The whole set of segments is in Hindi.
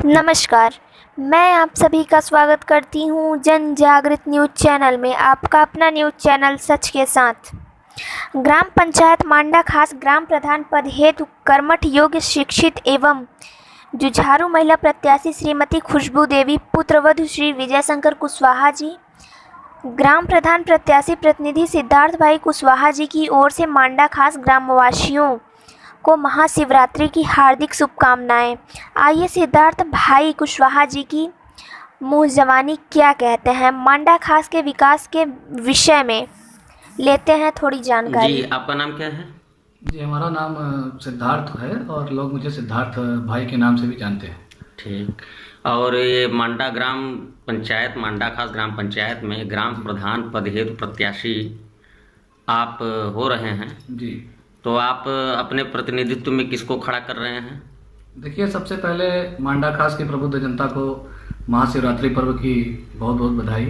नमस्कार। मैं आप सभी का स्वागत करती हूँ जन जागृत न्यूज़ चैनल में। आपका अपना न्यूज़ चैनल सच के साथ। ग्राम पंचायत मांडा खास ग्राम प्रधान पद हेतु कर्मठ योग्य शिक्षित एवं जुझारू महिला प्रत्याशी श्रीमती खुशबू देवी पुत्रवधू श्री विजय शंकर कुशवाहा जी, ग्राम प्रधान प्रत्याशी प्रतिनिधि सिद्धार्थ भाई कुशवाहा जी की ओर से मांडा खास ग्रामवासियों को महाशिवरात्रि की हार्दिक शुभकामनाएं। आइए सिद्धार्थ भाई कुशवाहा जी की मुँह ज़बानी क्या कहते हैं मांडा खास के विकास के विषय में लेते हैं थोड़ी जानकारी। जी, आपका नाम क्या है? जी, हमारा नाम सिद्धार्थ है और लोग मुझे सिद्धार्थ भाई के नाम से भी जानते हैं। ठीक। और ये मांडा ग्राम पंचायत, मांडा खास ग्राम पंचायत में ग्राम प्रधान पद हेतु प्रत्याशी आप हो रहे हैं। जी, तो आप अपने प्रतिनिधित्व में किसको खड़ा कर रहे हैं? देखिए, सबसे पहले मांडा खास की प्रबुद्ध जनता को महाशिवरात्रि पर्व की बहुत बहुत बधाई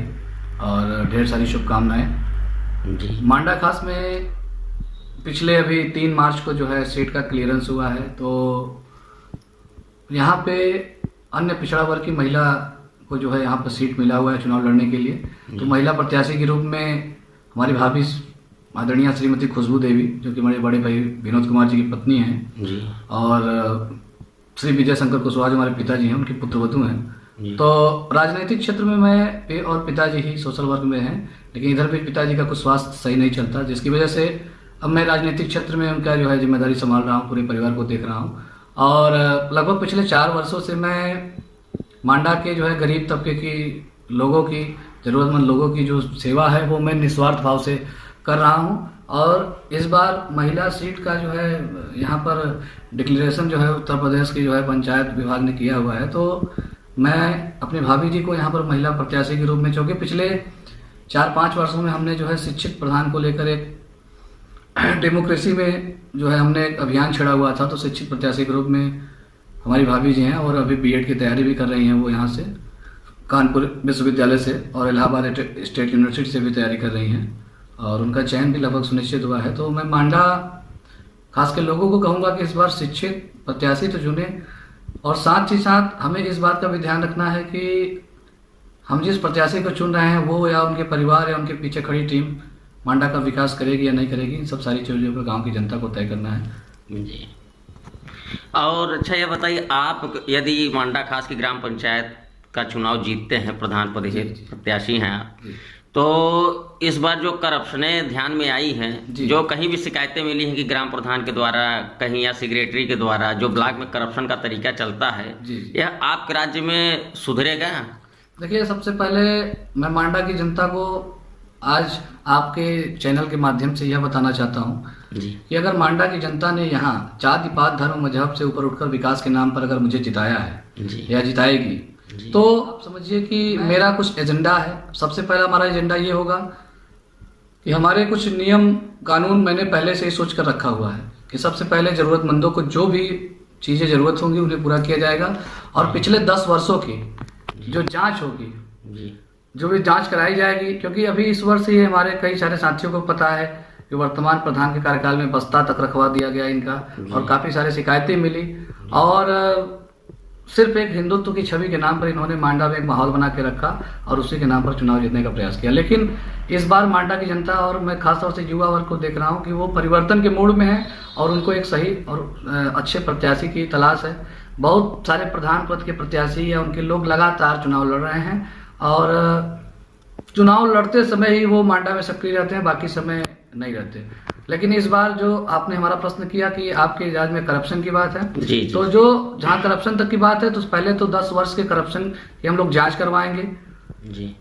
और ढेर सारी शुभकामनाएं। जी। मांडा खास में पिछले अभी 3 मार्च को जो है सीट का क्लियरेंस हुआ है, तो यहाँ पे अन्य पिछड़ा वर्ग की महिला को जो है यहाँ पर सीट मिला हुआ है चुनाव लड़ने के लिए। तो महिला प्रत्याशी के रूप में हमारी भाभी आदरणीय श्रीमती खुशबू देवी, जो कि हमारे बड़े भाई विनोद कुमार जी की पत्नी हैं जी। और श्री विजय शंकर कुशवाहा जो हमारे पिताजी हैं, उनकी पुत्रवधू हैं। तो राजनीतिक क्षेत्र में मैं और पिताजी ही सोशल वर्क में हैं, लेकिन इधर भी पिताजी का कुछ स्वास्थ्य सही नहीं चलता, जिसकी वजह से अब मैं राजनीतिक क्षेत्र में उनका जो है जिम्मेदारी संभाल रहा हूँ, पूरे परिवार को देख रहा हूँ। और लगभग पिछले 4 वर्षों से मैं मांडा के जो है गरीब तबके की लोगों की, ज़रूरतमंद लोगों की जो सेवा है वो मैं निस्वार्थ भाव से कर रहा हूँ। और इस बार महिला सीट का जो है यहाँ पर डिक्लेरेशन जो है उत्तर प्रदेश की जो है पंचायत विभाग ने किया हुआ है, तो मैं अपनी भाभी जी को यहाँ पर महिला प्रत्याशी के रूप में, चूँकि पिछले 4-5 वर्षों में हमने जो है शिक्षित प्रधान को लेकर एक डेमोक्रेसी में जो है हमने एक अभियान छेड़ा हुआ था, तो शिक्षित प्रत्याशी के रूप में हमारी भाभी जी हैं और अभी बीएड की तैयारी भी कर रही हैं। वो यहाँ से कानपुर विश्वविद्यालय से और इलाहाबाद स्टेट यूनिवर्सिटी से भी तैयारी कर रही हैं और उनका चयन भी लगभग सुनिश्चित हुआ है। तो मैं मांडा खास के लोगों को कहूँगा कि इस बार शिक्षित प्रत्याशी तो चुने, और साथ ही साथ हमें इस बात का भी ध्यान रखना है कि हम जिस प्रत्याशी को चुन रहे हैं वो या उनके परिवार या उनके पीछे खड़ी टीम मांडा का विकास करेगी या नहीं करेगी, इन सब सारी चीज़ों पर गाँव की जनता को तय करना है। जी। और अच्छा ये बताइए, आप यदि मांडा खास की ग्राम पंचायत का चुनाव जीतते हैं, प्रधान पद हेतु प्रत्याशी हैं आप, तो इस बार जो करप्शनें ध्यान में आई हैं, जो कहीं भी शिकायतें मिली हैं कि ग्राम प्रधान के द्वारा कहीं या सेक्रेटरी के द्वारा जो ब्लॉक में करप्शन का तरीका चलता है, यह आपके राज्य में सुधरेगा? देखिए, सबसे पहले मैं मांडा की जनता को आज आपके चैनल के माध्यम से यह बताना चाहता हूँ कि अगर मांडा की जनता ने यहाँ जाति पात धर्म मजहब से ऊपर उठकर विकास के नाम पर अगर मुझे जिताया है या जिताएगी, तो आप समझिए कि मेरा कुछ एजेंडा है। सबसे पहला हमारा एजेंडा ये होगा कि हमारे कुछ नियम कानून मैंने पहले से ही सोच कर रखा हुआ है कि सबसे पहले ज़रूरतमंदों को जो भी चीज़ें ज़रूरत होंगी उन्हें पूरा किया जाएगा। और पिछले 10 वर्षों की जो जांच होगी, जो भी जांच कराई जाएगी, क्योंकि अभी इस वर्ष ही हमारे कई सारे साथियों को पता है कि वर्तमान प्रधान के कार्यकाल में बस्ता तक रखवा दिया गया इनका और काफ़ी सारी शिकायतें मिली, और सिर्फ एक हिंदुत्व की छवि के नाम पर इन्होंने मांडा में एक माहौल बना के रखा और उसी के नाम पर चुनाव जीतने का प्रयास किया। लेकिन इस बार मांडा की जनता और मैं खासतौर से युवा वर्ग को देख रहा हूँ कि वो परिवर्तन के मूड में है और उनको एक सही और अच्छे प्रत्याशी की तलाश है। बहुत सारे प्रधान पद के प्रत्याशी या उनके लोग लगातार चुनाव लड़ रहे हैं और चुनाव लड़ते समय ही वो मांडा में सक्रिय रहते हैं, बाकी समय नहीं रहते। लेकिन इस बार जो आपने हमारा प्रश्न किया कि आपके राज्य में करप्शन की बात है, तो जो जहाँ करप्शन तक की बात है, तो पहले तो 10 वर्ष के करप्शन की हम लोग जांच करवाएंगे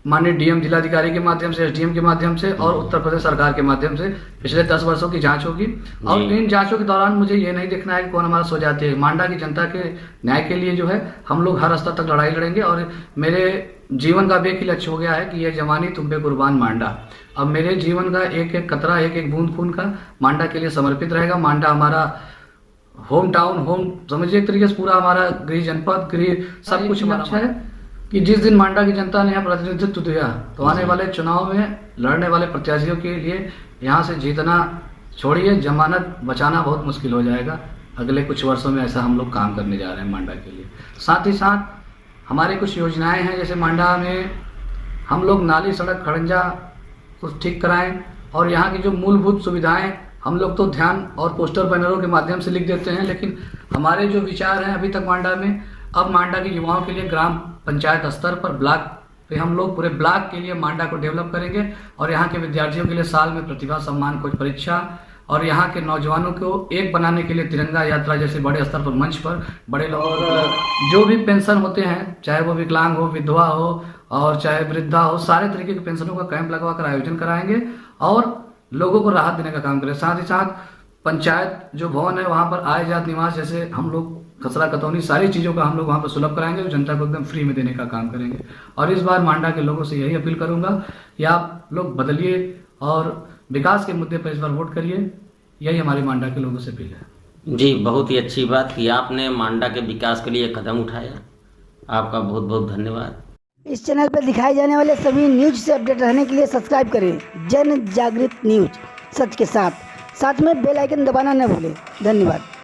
माननीय डीएम जिलाधिकारी के माध्यम से, एसडीएम के माध्यम से और उत्तर प्रदेश सरकार के माध्यम से पिछले 10 वर्षों की जांच होगी। और इन जांचों के दौरान मुझे ये नहीं देखना है कि कौन हमारा सो जाती है। मांडा की जनता के न्याय के लिए जो है हम लोग हर स्तर तक लड़ाई लड़ेंगे और मेरे जीवन का भी एक ही लक्ष्य हो गया है कि ये जवानी तुम पे कुर्बान मांडा। अब मेरे जीवन का एक एक कतरा, एक एक बूंद खून का मांडा के लिए समर्पित रहेगा। मांडा हमारा होम टाउन, होम समझिए एक तरीके से पूरा हमारा गृह जनपद, गृह सब कुछ हमारा है कि जिस दिन मांडा की जनता ने यहाँ प्रतिनिधित्व दिया, तो आने वाले चुनाव में लड़ने वाले प्रत्याशियों के लिए यहाँ से जीतना छोड़िए, जमानत बचाना बहुत मुश्किल हो जाएगा। अगले कुछ वर्षों में ऐसा हम लोग काम करने जा रहे हैं मांडा के लिए। साथ ही साथ हमारी कुछ योजनाएं हैं, जैसे मांडा में हम लोग नाली सड़क खड़ंजा को ठीक कराएं, और यहाँ की जो मूलभूत सुविधाएं हम लोग तो ध्यान और पोस्टर बैनरों के माध्यम से लिख देते हैं, लेकिन हमारे जो विचार हैं अभी तक मांडा में, अब मांडा के युवाओं के लिए ग्राम पंचायत स्तर पर ब्लॉक पे हम लोग पूरे ब्लॉक के लिए मांडा को डेवलप करेंगे, और यहाँ के विद्यार्थियों के लिए साल में प्रतिभा सम्मान खोज परीक्षा, और यहाँ के नौजवानों को एक बनाने के लिए तिरंगा यात्रा जैसे बड़े स्तर पर मंच पर बड़े लोगों को जो भी पेंशन होते हैं, चाहे वो विकलांग हो, विधवा हो और चाहे वृद्धा हो, सारे तरीके के पेंशनों का कैंप लगवा कर आयोजन कराएंगे और लोगों को राहत देने का काम करें। साथ ही साथ पंचायत जो भवन है वहाँ पर आय जात निवास जैसे हम लोग खसरा कतौनी सारी चीज़ों का हम लोग वहाँ पर सुलभ कराएंगे और जनता को एकदम फ्री में देने का काम करेंगे। और इस बार मांडा के लोगों से यही अपील करूंगा कि आप लोग बदलिए और विकास के मुद्दे पर इस बार वोट करिए, यही हमारी मांडा के लोगों से अपील है। जी, बहुत ही अच्छी बात कि आपने मांडा के विकास के लिए कदम उठाया, आपका बहुत बहुत धन्यवाद। इस चैनल पर दिखाए जाने वाले सभी न्यूज से अपडेट रहने के लिए सब्सक्राइब करें जन जागृत न्यूज, सच के साथ में बेल आइकन दबाना न भूलें। धन्यवाद।